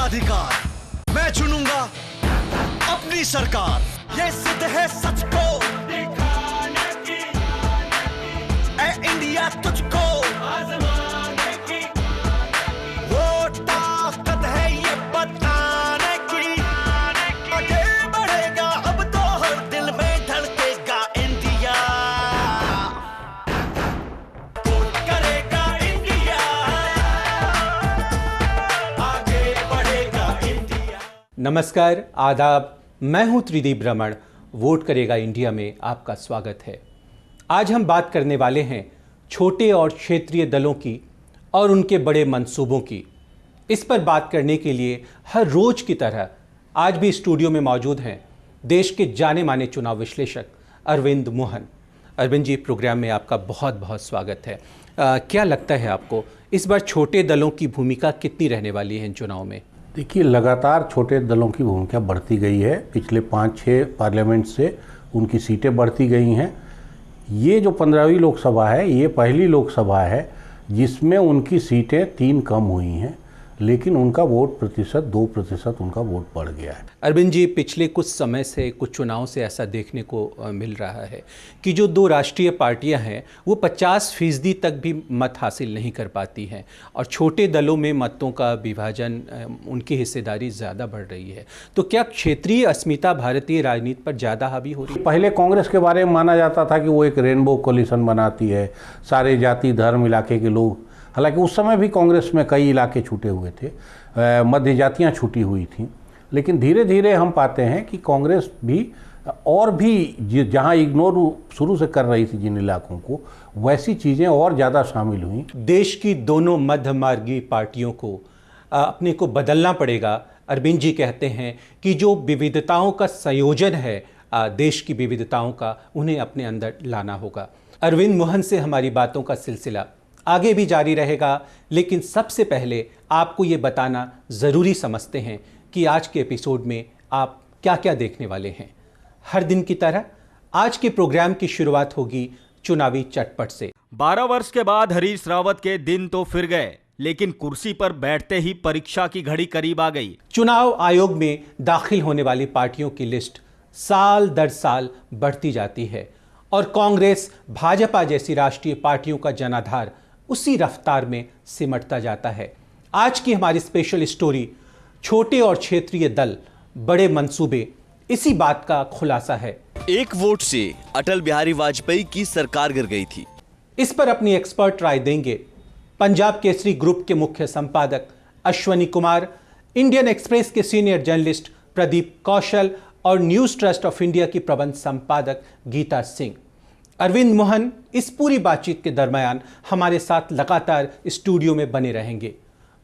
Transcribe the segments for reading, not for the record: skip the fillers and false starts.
मताधिकार, मैं चुनूंगा अपनी सरकार। ये सिद्ध है सच को दिखाने की, ऐ इंडिया तुझको आजमाने की। वो ताकत है ये बताने की, आगे बढ़ेगा अब तो हर दिल में धड़केगा इंडिया। वोट करेगा इंडिया, आगे बढ़ेगा इंडिया। नमस्कार, आदाब। मैं हूं त्रिदीप रमण। वोट करेगा इंडिया में आपका स्वागत है। आज हम बात करने वाले हैं छोटे और क्षेत्रीय दलों की और उनके बड़े मंसूबों की। इस पर बात करने के लिए हर रोज की तरह आज भी स्टूडियो में मौजूद हैं देश के जाने माने चुनाव विश्लेषक अरविंद मोहन। अरविंद जी, प्रोग्राम में आपका बहुत बहुत स्वागत है। क्या लगता है आपको, इस बार छोटे दलों की भूमिका कितनी रहने वाली है इन चुनाव में? देखिए, लगातार छोटे दलों की भूमिका बढ़ती गई है। पिछले 5-6 पार्लियामेंट से उनकी सीटें बढ़ती गई हैं। ये जो 15वीं लोकसभा है, ये पहली लोकसभा है जिसमें उनकी सीटें 3 कम हुई हैं, लेकिन उनका वोट प्रतिशत 2% उनका वोट बढ़ गया है। अरविंद जी, पिछले कुछ समय से, कुछ चुनाव से ऐसा देखने को मिल रहा है कि जो 2 राष्ट्रीय पार्टियां हैं वो 50% तक भी मत हासिल नहीं कर पाती हैं और छोटे दलों में मतों का विभाजन, उनकी हिस्सेदारी ज़्यादा बढ़ रही है। तो क्या क्षेत्रीय अस्मिता भारतीय राजनीति पर ज़्यादा हावी हो रही है? पहले कांग्रेस के बारे में माना जाता था कि वो एक रेनबो कोलिशन बनाती है, सारे जाति धर्म इलाके के लोग। हालांकि उस समय भी कांग्रेस में कई इलाके छूटे हुए थे, मध्य जातियाँ छूटी हुई थीं, लेकिन धीरे धीरे हम पाते हैं कि कांग्रेस भी और भी जहां इग्नोर शुरू से कर रही थी जिन इलाकों को, वैसी चीज़ें और ज़्यादा शामिल हुई। देश की दोनों मध्यमार्गी पार्टियों को अपने को बदलना पड़ेगा। अरविंद जी कहते हैं कि जो विविधताओं का संयोजन है, देश की विविधताओं का, उन्हें अपने अंदर लाना होगा। अरविंद मोहन से हमारी बातों का सिलसिला आगे भी जारी रहेगा, लेकिन सबसे पहले आपको ये बताना ज़रूरी समझते हैं कि आज के एपिसोड में आप क्या क्या देखने वाले हैं। हर दिन की तरह आज के प्रोग्राम की शुरुआत होगी चुनावी चटपट से। 12 वर्ष के बाद हरीश रावत के दिन तो फिर गए, लेकिन कुर्सी पर बैठते ही परीक्षा की घड़ी करीब आ गई। चुनाव आयोग में दाखिल होने वाली पार्टियों की लिस्ट साल दर साल बढ़ती जाती है और कांग्रेस, भाजपा जैसी राष्ट्रीय पार्टियों का जनाधार उसी रफ्तार में सिमटता जाता है। आज की हमारी स्पेशल स्टोरी छोटे और क्षेत्रीय दल, बड़े मंसूबे, इसी बात का खुलासा है। एक वोट से अटल बिहारी वाजपेयी की सरकार गिर गई थी। इस पर अपनी एक्सपर्ट राय देंगे पंजाब केसरी ग्रुप के मुख्य संपादक अश्वनी कुमार, इंडियन एक्सप्रेस के सीनियर जर्नलिस्ट प्रदीप कौशल और न्यूज ट्रस्ट ऑफ इंडिया की प्रबंध संपादक गीता सिंह। अरविंद मोहन इस पूरी बातचीत के दरमियान हमारे साथ लगातार स्टूडियो में बने रहेंगे।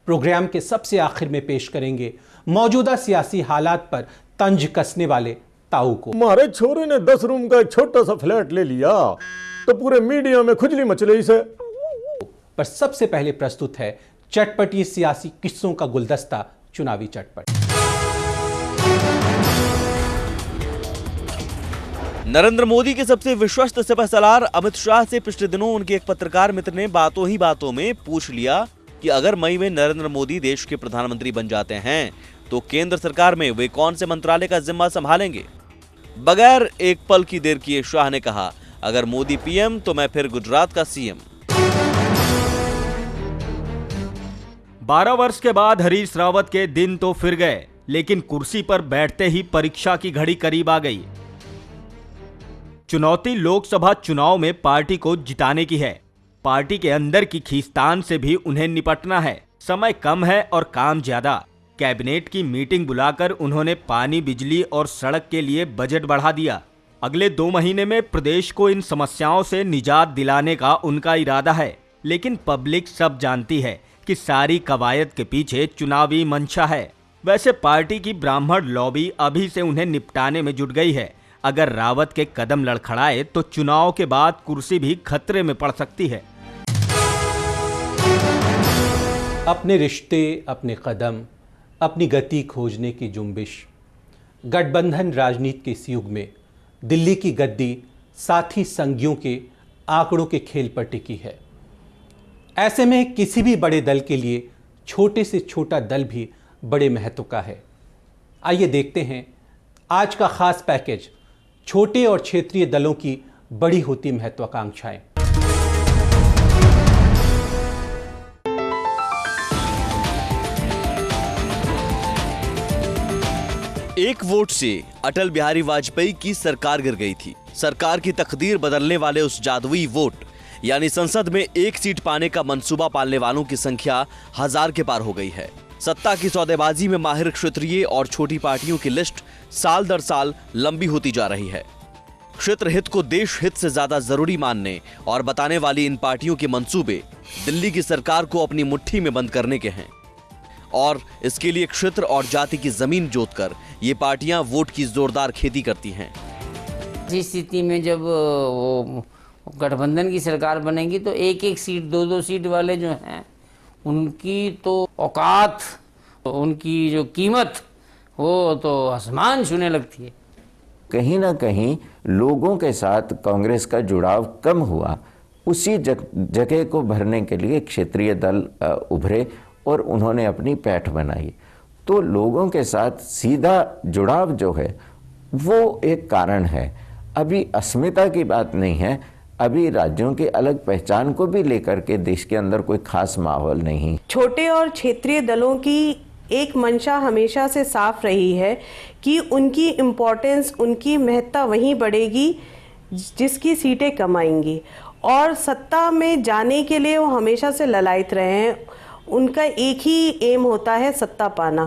प्रोग्राम के सबसे आखिर में पेश करेंगे मौजूदा सियासी हालात पर तंज कसने वाले ताऊ को। हमारे छोरे ने 10 रूम का एक छोटा सा फ्लैट ले लिया तो पूरे मीडिया में खुजली मच रही से। पर सबसे पहले प्रस्तुत है चटपटी सियासी किस्सों का गुलदस्ता, चुनावी चटपट। नरेंद्र मोदी के सबसे विश्वस्त सिपहसालार अमित शाह से पिछले दिनों उनके एक पत्रकार मित्र ने बातों ही बातों में पूछ लिया कि अगर मई में नरेंद्र मोदी देश के प्रधानमंत्री बन जाते हैं तो केंद्र सरकार में वे कौन से मंत्रालय का जिम्मा संभालेंगे। बगैर एक पल की देर किए शाह ने कहा, अगर मोदी पीएम तो मैं फिर गुजरात का सीएम। 12 वर्ष के बाद हरीश रावत के दिन तो फिर गए, लेकिन कुर्सी पर बैठते ही परीक्षा की घड़ी करीब आ गई। चुनौती लोकसभा चुनाव में पार्टी को जिताने की है। पार्टी के अंदर की खींचतान से भी उन्हें निपटना है। समय कम है और काम ज्यादा। कैबिनेट की मीटिंग बुलाकर उन्होंने पानी, बिजली और सड़क के लिए बजट बढ़ा दिया। अगले 2 महीने में प्रदेश को इन समस्याओं से निजात दिलाने का उनका इरादा है। लेकिन पब्लिक सब जानती है कि सारी कवायद के पीछे चुनावी मंशा है। वैसे पार्टी की ब्राह्मण लॉबी अभी से उन्हें निपटाने में जुट गई है। अगर रावत के कदम लड़खड़ाए तो चुनाव के बाद कुर्सी भी खतरे में पड़ सकती है। अपने रिश्ते, अपने कदम, अपनी गति खोजने की जुम्बिश। गठबंधन राजनीति के इस युग में दिल्ली की गद्दी साथी संगियों के आंकड़ों के खेल पर टिकी है। ऐसे में किसी भी बड़े दल के लिए छोटे से छोटा दल भी बड़े महत्व का है। आइए देखते हैं आज का खास पैकेज, छोटे और क्षेत्रीय दलों की बड़ी होती महत्वाकांक्षाएं। एक वोट से अटल बिहारी वाजपेयी की सरकार गिर गई थी। सरकार की तकदीर बदलने वाले उस जादुई वोट यानी संसद में एक सीट पाने का मंसूबा पालने वालों की संख्या 1000 के पार हो गई है। सत्ता की सौदेबाजी में माहिर क्षेत्रीय और छोटी पार्टियों की लिस्ट साल दर साल लंबी होती जा रही है। क्षेत्र हित को देश हित से ज्यादा जरूरी मानने और बताने वाली इन पार्टियों के मंसूबे दिल्ली की सरकार को अपनी मुट्ठी में बंद करने के हैं और इसके लिए क्षेत्र और जाति की जमीन जोतकर ये पार्टियां वोट की जोरदार खेती करती हैं। इस स्थिति में जब वो गठबंधन की सरकार बनेगी तो एक एक सीट, दो दो सीट वाले जो हैं उनकी तो औकात, उनकी जो कीमत वो तो आसमान छूने लगती है। कहीं ना कहीं लोगों के साथ कांग्रेस का जुड़ाव कम हुआ। उसी जगह को भरने के लिए क्षेत्रीय दल उभरे और उन्होंने अपनी पैठ बनाई। तो लोगों के साथ सीधा जुड़ाव जो है वो एक कारण है। अभी अस्मिता की बात नहीं है, अभी राज्यों की अलग पहचान को भी लेकर के देश के अंदर कोई खास माहौल नहीं। छोटे और क्षेत्रीय दलों की एक मंशा हमेशा से साफ रही है कि उनकी इम्पोर्टेंस, उनकी महत्ता वहीं बढ़ेगी जिसकी सीटें कम आएंगी, और सत्ता में जाने के लिए वो हमेशा से ललायत रहे हैं। उनका एक ही एम होता है, सत्ता पाना।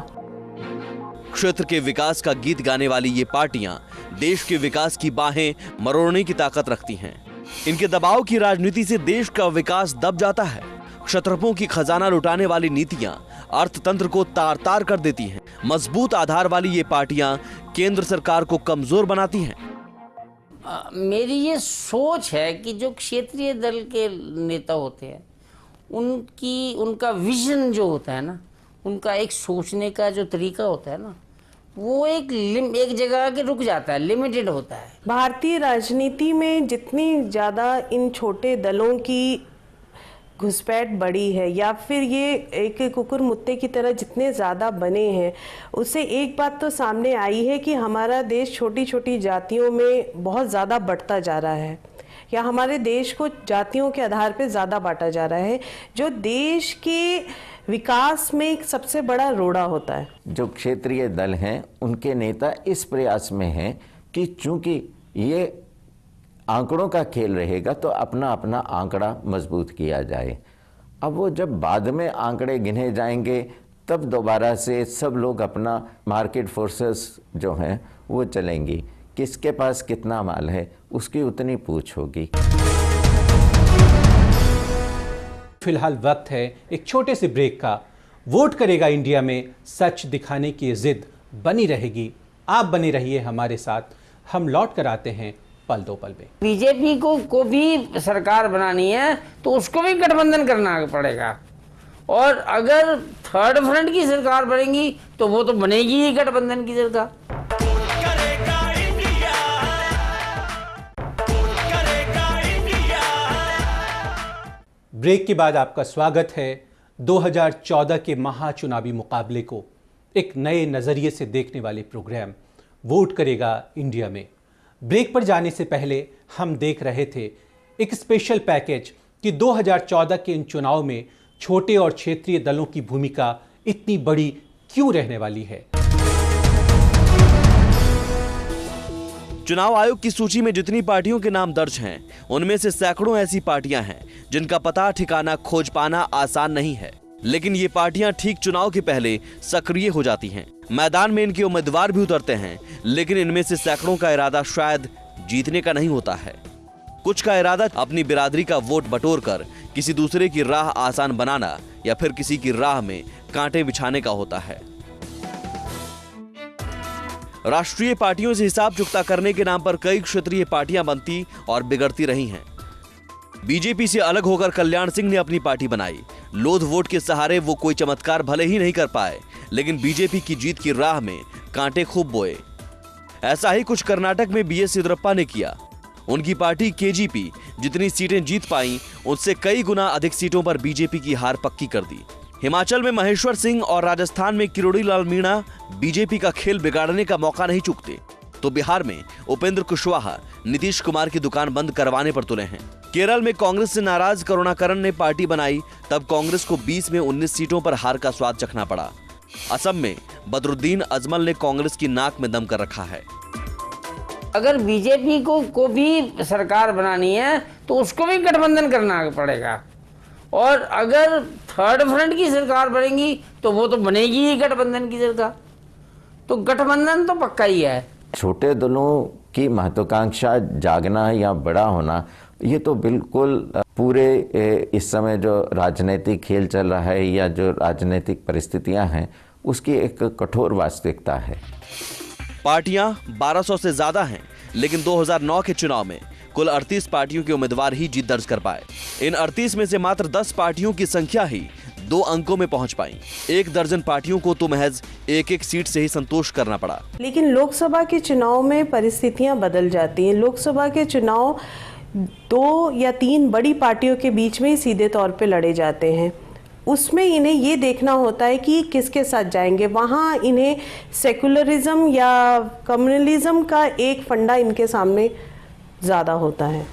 क्षेत्र के विकास का गीत गाने वाली ये पार्टियां देश के विकास की बाहें मरोड़ने की ताकत रखती हैं। इनके दबाव की राजनीति से देश का विकास दब जाता है। क्षत्रपों की खजाना लुटाने वाली नीतियां अर्थतंत्र को तार तार कर देती हैं। मजबूत आधार वाली ये पार्टियां केंद्र सरकार को कमजोर बनाती हैं। मेरी ये सोच है कि जो क्षेत्रीय दल के नेता होते हैं उनका विजन जो होता है ना, उनका एक सोचने का जो तरीका होता है ना, वो एक जगह के रुक जाता है, लिमिटेड होता है। भारतीय राजनीति में जितनी ज़्यादा इन छोटे दलों की घुसपैठ बढ़ी है या फिर ये एक कुकुर मुत्ते की तरह जितने ज़्यादा बने हैं, उससे एक बात तो सामने आई है कि हमारा देश छोटी छोटी जातियों में बहुत ज़्यादा बढ़ता जा रहा है, या हमारे देश को जातियों के आधार पर ज़्यादा बांटा जा रहा है, जो देश के विकास में एक सबसे बड़ा रोड़ा होता है। जो क्षेत्रीय दल हैं उनके नेता इस प्रयास में हैं कि चूंकि ये आंकड़ों का खेल रहेगा तो अपना अपना आंकड़ा मजबूत किया जाए। अब वो जब बाद में आंकड़े गिने जाएंगे तब दोबारा से सब लोग अपना मार्केट फोर्सेस जो हैं वो चलेंगी। किसके पास कितना माल है उसकी उतनी पूछ होगी। फिलहाल वक्त है एक छोटे से ब्रेक का। वोट करेगा इंडिया में सच दिखाने की जिद बनी रहेगी। आप बने रहिए हमारे साथ, हम लौट कर आते हैं पल दो पल में। बीजेपी को भी सरकार बनानी है तो उसको भी गठबंधन करना पड़ेगा, और अगर थर्ड फ्रंट की सरकार बनेगी तो वो तो बनेगी ही गठबंधन की सरकार। ब्रेक के बाद आपका स्वागत है। 2014 के महाचुनावी मुकाबले को एक नए नज़रिए से देखने वाले प्रोग्राम वोट करेगा इंडिया में। ब्रेक पर जाने से पहले हम देख रहे थे एक स्पेशल पैकेज कि 2014 के इन चुनाव में छोटे और क्षेत्रीय दलों की भूमिका इतनी बड़ी क्यों रहने वाली है। चुनाव आयोग की सूची में जितनी पार्टियों के नाम दर्ज हैं, उनमें से सैकड़ों ऐसी पार्टियां हैं जिनका पता ठिकाना खोज पाना आसान नहीं है। लेकिन ये पार्टियां ठीक चुनाव के पहले सक्रिय हो जाती हैं। मैदान में इनके उम्मीदवार भी उतरते हैं, लेकिन इनमें से सैकड़ों का इरादा शायद जीतने का नहीं होता है। कुछ का इरादा अपनी बिरादरी का वोट बटोर कर किसी दूसरे की राह आसान बनाना या फिर किसी की राह में कांटे बिछाने का होता है। राष्ट्रीय पार्टियों से हिसाब चुकता करने के नाम पर कई क्षेत्रीय पार्टियां बनती और बिगड़ती रही हैं। बीजेपी से अलग होकर कल्याण सिंह ने अपनी पार्टी बनाई। लोध वोट के सहारे वो कोई चमत्कार भले ही नहीं कर पाए, लेकिन बीजेपी की जीत की राह में कांटे खूब बोए। ऐसा ही कुछ कर्नाटक में बीएस येदियुरप्पा ने किया। उनकी पार्टी केजीपी जितनी सीटें जीत पाई, उससे कई गुना अधिक सीटों पर बीजेपी की हार पक्की कर दी। हिमाचल में महेश्वर सिंह और राजस्थान में किरोड़ी लाल मीणा बीजेपी का खेल बिगाड़ने का मौका नहीं चूकते, तो बिहार में उपेंद्र कुशवाहा नीतीश कुमार की दुकान बंद करवाने पर तुले हैं। केरल में कांग्रेस से नाराज करुणाकरण ने पार्टी बनाई, तब कांग्रेस को 20 में 19 सीटों पर हार का स्वाद चखना पड़ा। असम में बदरुद्दीन अजमल ने कांग्रेस की नाक में दम कर रखा है। अगर बीजेपी को भी सरकार बनानी है तो उसको भी गठबंधन करना पड़ेगा, और अगर थर्ड फ्रंट की सरकार बनेगी तो वो तो बनेगी ही गठबंधन की सरकार, तो गठबंधन तो पक्का ही है। छोटे दलों की महत्वाकांक्षा जागना या बड़ा होना, ये तो बिल्कुल पूरे इस समय जो राजनीतिक खेल चल रहा है या जो राजनीतिक परिस्थितियां हैं उसकी एक कठोर वास्तविकता है। पार्टियां 1200 से ज्यादा हैं, लेकिन 2009 के चुनाव में कुल 38 पार्टियों के उम्मीदवार ही जीत दर्ज कर पाए। इन 38 में से मात्र 10 पार्टियों की संख्या ही 2 अंकों में पहुंच पाई। 1 दर्जन पार्टियों को तो महज एक सीट से ही संतोष करना पड़ा। लेकिन लोकसभा के चुनाव में परिस्थितियां बदल जाती हैं। लोकसभा के चुनाव 2 या 3 बड़ी पार्टियों के बीच में ही सीधे तौर पे लड़े जाते हैं। उसमें इन्हें ये देखना होता है कि किसके साथ जाएंगे। वहाँ इन्हें सेकुलरिज्म या कम्युनलिज्म का एक फंडा इनके सामने ज़्यादा होता है।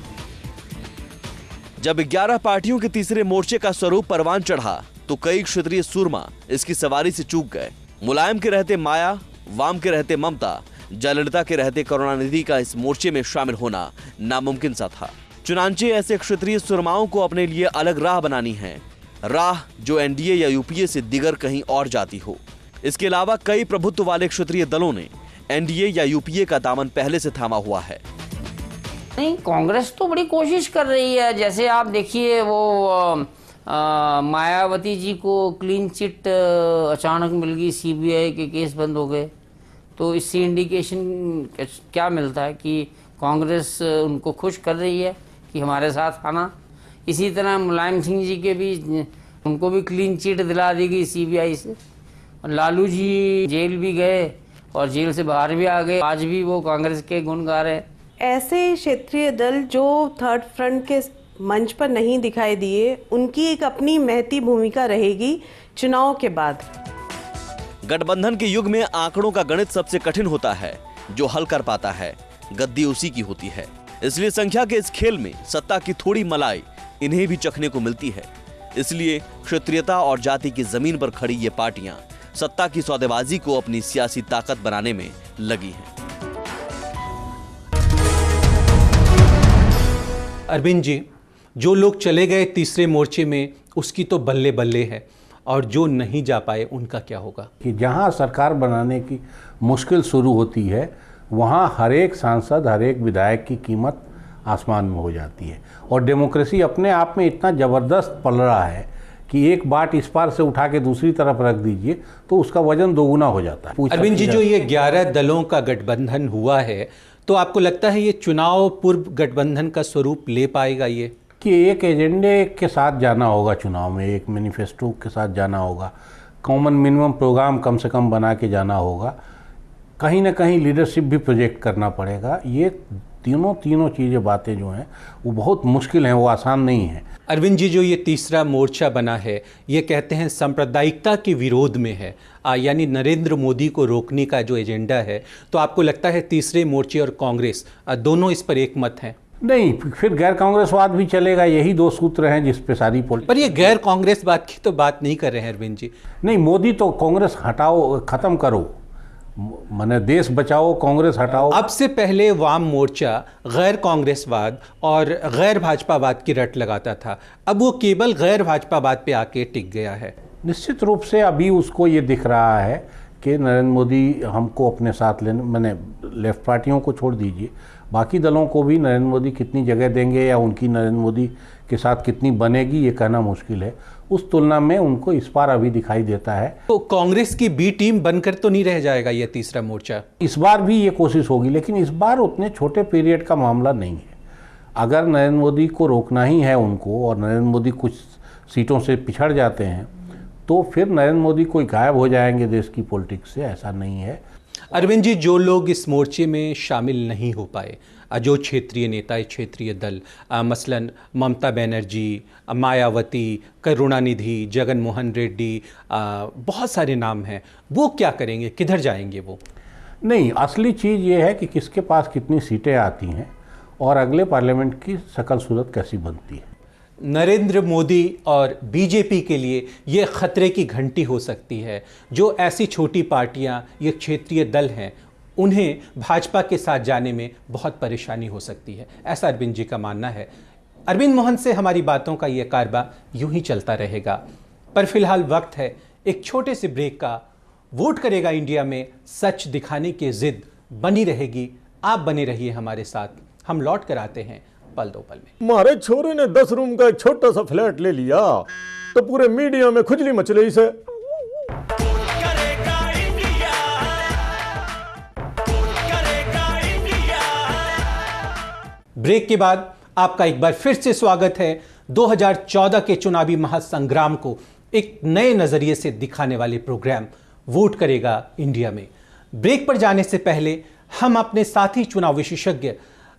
जब 11 पार्टियों के तीसरे मोर्चे का स्वरूप परवान चढ़ा तो कई क्षेत्रीय सूरमा इसकी सवारी से चूक गए। मुलायम के रहते माया, वाम के रहते ममता, जयललिता के रहते करुणानिधि का इस मोर्चे में शामिल होना नामुमकिन सा था। चुनांचे ऐसे क्षेत्रीय सुरमाओं को अपने लिए अलग राह बनानी है, राह जो एनडीए या यूपीए से दिगर कहीं और जाती हो। इसके अलावा कई प्रभुत्व वाले क्षेत्रीय दलों ने एनडीए या यूपीए का दामन पहले से थामा हुआ है। नहीं, कांग्रेस तो बड़ी कोशिश कर रही है। जैसे आप देखिए वो मायावती जी को क्लीन चिट अचानक मिल गई, सीबीआई के केस बंद हो गए, तो इससे इंडिकेशन क्या मिलता है कि कांग्रेस उनको खुश कर रही है कि हमारे साथ आना। इसी तरह मुलायम सिंह जी के भी, उनको भी क्लीन चिट दिला दी गई सीबीआई से। लालू जी जेल भी गए और जेल से बाहर भी आ गए, आज भी वो कांग्रेस के गुण गा रहे हैं। ऐसे क्षेत्रीय दल जो थर्ड फ्रंट के मंच पर नहीं दिखाई दिए, उनकी एक अपनी महती भूमिका रहेगी चुनाव के बाद। गठबंधन के युग में आंकड़ों का गणित सबसे कठिन होता है, जो हल कर पाता है गद्दी उसी की होती है। इसलिए संख्या के इस खेल में सत्ता की थोड़ी मलाई इन्हें भी चखने को मिलती है। इसलिए क्षेत्रीयता और जाति की जमीन पर खड़ी ये पार्टियां सत्ता की सौदेबाजी को अपनी सियासी ताकत बनाने में लगी हैं। अरविंद जी, जो लोग चले गए तीसरे मोर्चे में उसकी तो बल्ले बल्ले है, और जो नहीं जा पाए उनका क्या होगा? कि जहाँ सरकार बनाने की मुश्किल शुरू होती है वहाँ हर एक सांसद, हर एक विधायक की कीमत आसमान में हो जाती है। और डेमोक्रेसी अपने आप में इतना ज़बरदस्त पल रहा है कि एक बाट इस पार से उठा के दूसरी तरफ रख दीजिए तो उसका वजन दोगुना हो जाता है। अरविंद जी, जो ये 11 दलों का गठबंधन हुआ है, तो आपको लगता है ये चुनाव पूर्व गठबंधन का स्वरूप ले पाएगा? ये कि एक एजेंडे के साथ जाना होगा चुनाव में, एक मैनिफेस्टो के साथ जाना होगा, कॉमन मिनिमम प्रोग्राम कम से कम बना के जाना होगा, कहीं ना कहीं लीडरशिप भी प्रोजेक्ट करना पड़ेगा। ये तीनों चीज़ें, बातें जो हैं वो बहुत मुश्किल हैं, वो आसान नहीं है। अरविंद जी, जो ये तीसरा मोर्चा बना है, ये कहते हैं सांप्रदायिकता के विरोध में है, यानी नरेंद्र मोदी को रोकने का जो एजेंडा है, तो आपको लगता है तीसरे मोर्चे और कांग्रेस दोनों इस पर एक मत हैं? नहीं, फिर गैर कांग्रेसवाद भी चलेगा। यही 2 सूत्र हैं जिस पे सारी पर ये गैर कांग्रेसवाद की तो बात नहीं कर रहे हैं अरविंद जी। नहीं, मोदी तो कांग्रेस हटाओ, ख़त्म करो, माने देश बचाओ, कांग्रेस हटाओ। अब से पहले वाम मोर्चा गैर कांग्रेसवाद और गैर भाजपावाद की रट लगाता था, अब वो केवल गैर भाजपावाद पे आके टिक गया है। निश्चित रूप से अभी उसको ये दिख रहा है कि नरेंद्र मोदी हमको अपने साथ लेने, मैंने लेफ्ट पार्टियों को छोड़ दीजिए, बाकी दलों को भी नरेंद्र मोदी कितनी जगह देंगे या उनकी नरेंद्र मोदी के साथ कितनी बनेगी ये कहना मुश्किल है। उस तुलना में उनको इस बार अभी दिखाई देता है। तो कांग्रेस की बी टीम बनकर तो नहीं रह जाएगा ये तीसरा मोर्चा? इस बार भी ये कोशिश होगी, लेकिन इस बार उतने छोटे पीरियड का मामला नहीं है। अगर नरेंद्र मोदी को रोकना ही है उनको, और नरेंद्र मोदी कुछ सीटों से पिछड़ जाते हैं, तो फिर नरेंद्र मोदी कोई गायब हो जाएंगे देश की पॉलिटिक्स से, ऐसा नहीं है। अरविंद जी, जो लोग इस मोर्चे में शामिल नहीं हो पाए, जो क्षेत्रीय नेता, क्षेत्रीय दल, मसलन ममता बनर्जी, मायावती, करुणानिधि, जगन मोहन रेड्डी, बहुत सारे नाम हैं, वो क्या करेंगे, किधर जाएंगे वो? नहीं, असली चीज़ ये है कि किसके पास कितनी सीटें आती हैं और अगले पार्लियामेंट की शक्ल सूरत कैसी बनती है। नरेंद्र मोदी और बीजेपी के लिए ये खतरे की घंटी हो सकती है। जो ऐसी छोटी पार्टियां, ये क्षेत्रीय दल हैं, उन्हें भाजपा के साथ जाने में बहुत परेशानी हो सकती है, ऐसा अरविंद जी का मानना है। अरविंद मोहन से हमारी बातों का ये कारवा यूं ही चलता रहेगा, पर फिलहाल वक्त है एक छोटे से ब्रेक का। वोट करेगा इंडिया में सच दिखाने की जिद बनी रहेगी। आप बने रहिए हमारे साथ, हम लौट कर आते हैं पल दो पल में। हमारे छोरे ने 10 रूम का एक छोटा सा फ्लैट ले लिया तो पूरे मीडिया में खुजली मच रही से। ब्रेक के बाद आपका एक बार फिर से स्वागत है 2014 के चुनावी महासंग्राम को एक नए नजरिए से दिखाने वाले प्रोग्राम वोट करेगा इंडिया में। ब्रेक पर जाने से पहले हम अपने साथी चुनाव विशेषज्ञ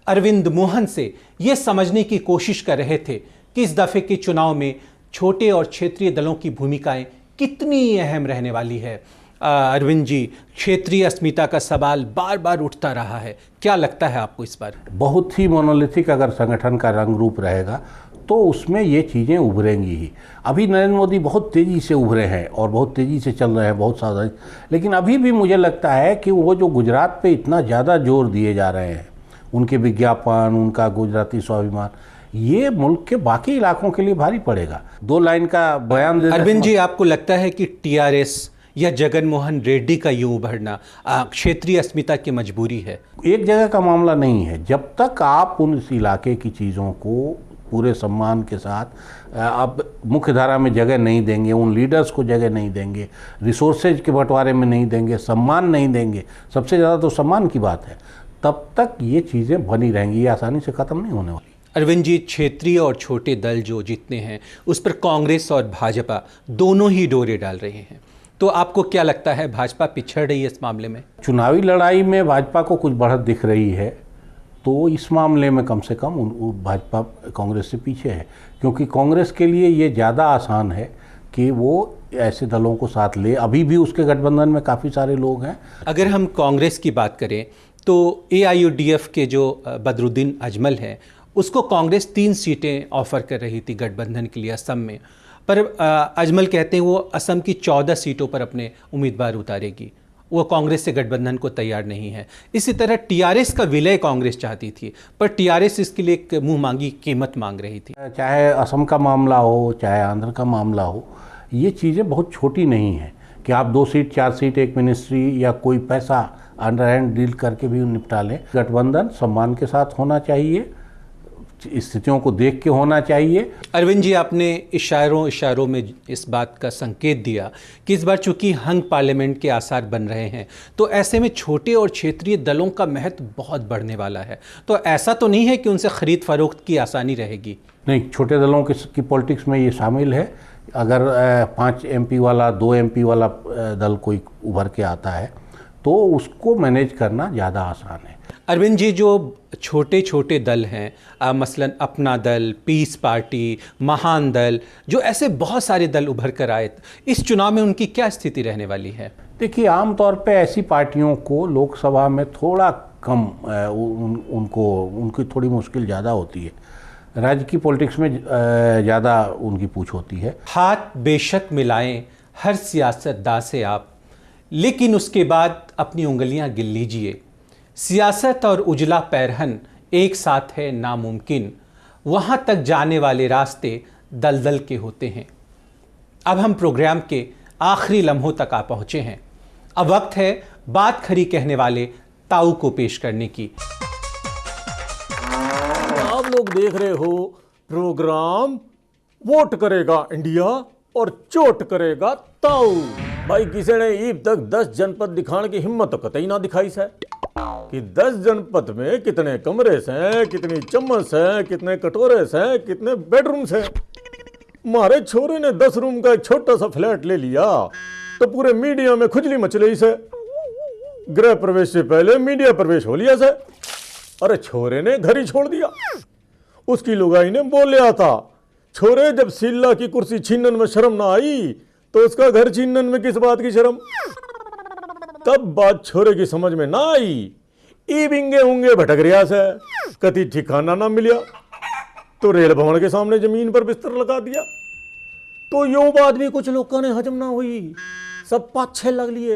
अरविंद मोहन से यह समझने की कोशिश कर रहे थे कि इस दफे के चुनाव में छोटे और क्षेत्रीय दलों की भूमिकाएं कितनी अहम रहने वाली है। अरविंद जी, क्षेत्रीय अस्मिता का सवाल बार बार उठता रहा है, क्या लगता है आपको इस बार? बहुत ही मोनोलिथिक अगर संगठन का रंग रूप रहेगा तो उसमें ये चीज़ें उभरेंगी ही। अभी नरेंद्र मोदी बहुत तेज़ी से उभरे हैं और बहुत तेज़ी से चल रहे हैं, बहुत सावधानी, लेकिन अभी भी मुझे लगता है कि वो जो गुजरात पे इतना ज़्यादा जोर दिए जा रहे हैं, उनके विज्ञापन, उनका गुजराती स्वाभिमान, ये मुल्क के बाकी इलाकों के लिए भारी पड़ेगा। 2 लाइन का बयान दे। अरविंद जी, आपको लगता है कि टीआरएस या जगन मोहन रेड्डी का यूं उभरना क्षेत्रीय अस्मिता की मजबूरी है? एक जगह का मामला नहीं है। जब तक आप उस इलाके की चीज़ों को पूरे सम्मान के साथ आप मुख्य धारा में जगह नहीं देंगे, उन लीडर्स को जगह नहीं देंगे, रिसोर्सेज के बंटवारे में नहीं देंगे, सम्मान नहीं देंगे, सबसे ज़्यादा तो सम्मान की बात है, तब तक ये चीज़ें बनी रहेंगी, ये आसानी से ख़त्म नहीं होने वाली। अरविंद जी, क्षेत्रीय और छोटे दल जो जितने हैं उस पर कांग्रेस और भाजपा दोनों ही डोरे डाल रहे हैं, तो आपको क्या लगता है भाजपा पिछड़ रही है इस मामले में? चुनावी लड़ाई में भाजपा को कुछ बढ़त दिख रही है, तो इस मामले में कम से कम भाजपा कांग्रेस से पीछे है, क्योंकि कांग्रेस के लिए ये ज़्यादा आसान है कि वो ऐसे दलों को साथ ले। अभी भी उसके गठबंधन में काफ़ी सारे लोग हैं। अगर हम कांग्रेस की बात करें तो AIUDF के जो बदरुद्दीन अजमल हैं, उसको कांग्रेस 3 सीटें ऑफर कर रही थी गठबंधन के लिए असम में, पर अजमल कहते हैं वो असम की 14 सीटों पर अपने उम्मीदवार उतारेगी, वो कांग्रेस से गठबंधन को तैयार नहीं है। इसी तरह टीआरएस का विलय कांग्रेस चाहती थी, पर टीआरएस इसके लिए एक मुंह मांगी कीमत मांग रही थी। चाहे असम का मामला हो, चाहे आंध्र का मामला हो, ये चीज़ें बहुत छोटी नहीं हैं कि आप 2 सीट 4 सीट एक मिनिस्ट्री या कोई पैसा अंडर हैंड डील करके भी निपटा लें। गठबंधन सम्मान के साथ होना चाहिए, स्थितियों को देख के होना चाहिए। अरविंद जी, आपने इशारों में इस बात का संकेत दिया कि इस बार चूंकि हंग पार्लियामेंट के आसार बन रहे हैं, तो ऐसे में छोटे और क्षेत्रीय दलों का महत्व बहुत बढ़ने वाला है, तो ऐसा तो नहीं है कि उनसे खरीद फरोख्त की आसानी रहेगी? नहीं, छोटे दलों की पॉलिटिक्स में ये शामिल है। अगर 5 MP वाला, 2 MP वाला दल कोई उभर के आता है तो उसको मैनेज करना ज़्यादा आसान है। अरविंद जी, जो छोटे छोटे दल हैं, मसलन अपना दल, पीस पार्टी, महान दल, जो ऐसे बहुत सारे दल उभर कर आए, इस चुनाव में उनकी क्या स्थिति रहने वाली है? देखिए, आमतौर पे ऐसी पार्टियों को लोकसभा में थोड़ा कम उनकी थोड़ी मुश्किल ज़्यादा होती है। राज्य की पॉलिटिक्स में ज़्यादा उनकी पूछ होती है। हाथ बेशक मिलाएं हर सियासतदान से आप, लेकिन उसके बाद अपनी उंगलियां गिन लीजिए। सियासत और उजला पैरहन एक साथ है नामुमकिन, वहां तक जाने वाले रास्ते दलदल के होते हैं। अब हम प्रोग्राम के आखिरी लम्हों तक आ पहुंचे हैं। अब वक्त है बात खरी कहने वाले ताऊ को पेश करने की। आप लोग देख रहे हो प्रोग्राम वोट करेगा इंडिया और चोट करेगा ताऊ। भाई, किसी ने ईब तक 10 जनपद दिखाने की हिम्मत तो कतई ना दिखाई है कि 10 जनपद में कितने कमरे हैं, कितनी चम्मच है, कितने कटोरे हैं, कितने बेडरूम्स हैं। हमारे छोरे ने 10 रूम का एक छोटा सा फ्लैट ले लिया तो पूरे मीडिया में खुजली मच रही से। गृह प्रवेश से पहले मीडिया प्रवेश हो लिया से। अरे छोरे ने घर ही छोड़ दिया। उसकी लुगाई ने बोलिया था, छोरे जब सिल्ला की कुर्सी छीनन में शर्म ना आई तो उसका घर छीनन में किस बात की शर्म। तब बात छोरे की समझ में ना आई, ई बिंगे उंगे भटक रिया से कति ठिकाना ना मिलिया तो रेल भवन के सामने जमीन पर बिस्तर लगा दिया। तो यो बात भी कुछ लोगों ने हजम ना हुई, सब पाछे लग लिए।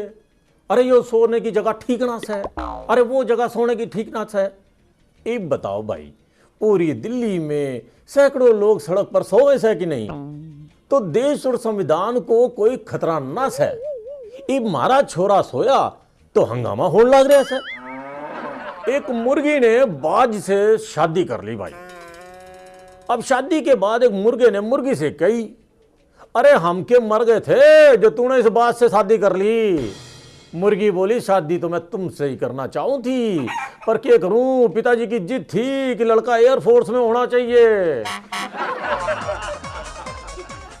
अरे यो सोने की जगह ठीक ना से, अरे वो जगह सोने की ठीक ना से। एक बताओ भाई, पूरी दिल्ली में सैकड़ों लोग सड़क पर सोए से कि नहीं, तो देश और संविधान को कोई खतरा ना से। एक मारा छोरा सोया तो हंगामा होने लग रहा है। एक मुर्गी ने बाज से शादी कर ली भाई। अब शादी के बाद एक मुर्गे ने मुर्गी से कही, अरे हम के मर गए थे जो तूने इस बात से शादी कर ली। मुर्गी बोली, शादी तो मैं तुमसे ही करना चाहूं थी, पर क्या करूं, पिताजी की जिद थी कि लड़का एयरफोर्स में होना चाहिए।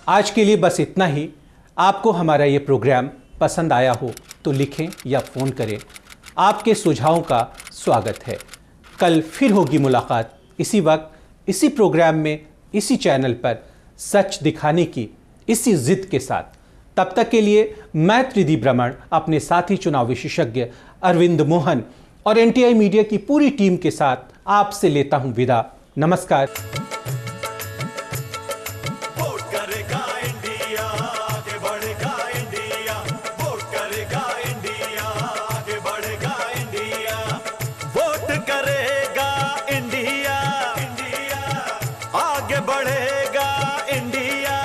आज के लिए बस इतना ही। आपको हमारा ये प्रोग्राम पसंद आया हो तो लिखें या फ़ोन करें। आपके सुझावों का स्वागत है। कल फिर होगी मुलाकात इसी वक्त, इसी प्रोग्राम में, इसी चैनल पर, सच दिखाने की इसी जिद के साथ। तब तक के लिए मैं त्रिदीप रमण अपने साथी चुनाव विशेषज्ञ अरविंद मोहन और एनटीआई मीडिया की पूरी टीम के साथ आपसे लेता हूं विदा। नमस्कार। वोट करेगा इंडिया, आगे बढ़ेगा इंडिया। वोट करेगा इंडिया, आगे बढ़ेगा इंडिया। वोट करेगा इंडिया, इंडिया आगे बढ़ेगा इंडिया।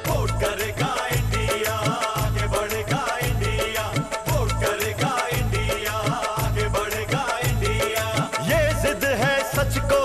वोट करेगा इंडिया, आगे बढ़ेगा इंडिया। वोट करेगा इंडिया, आगे बढ़ेगा इंडिया। ये जिद है सच को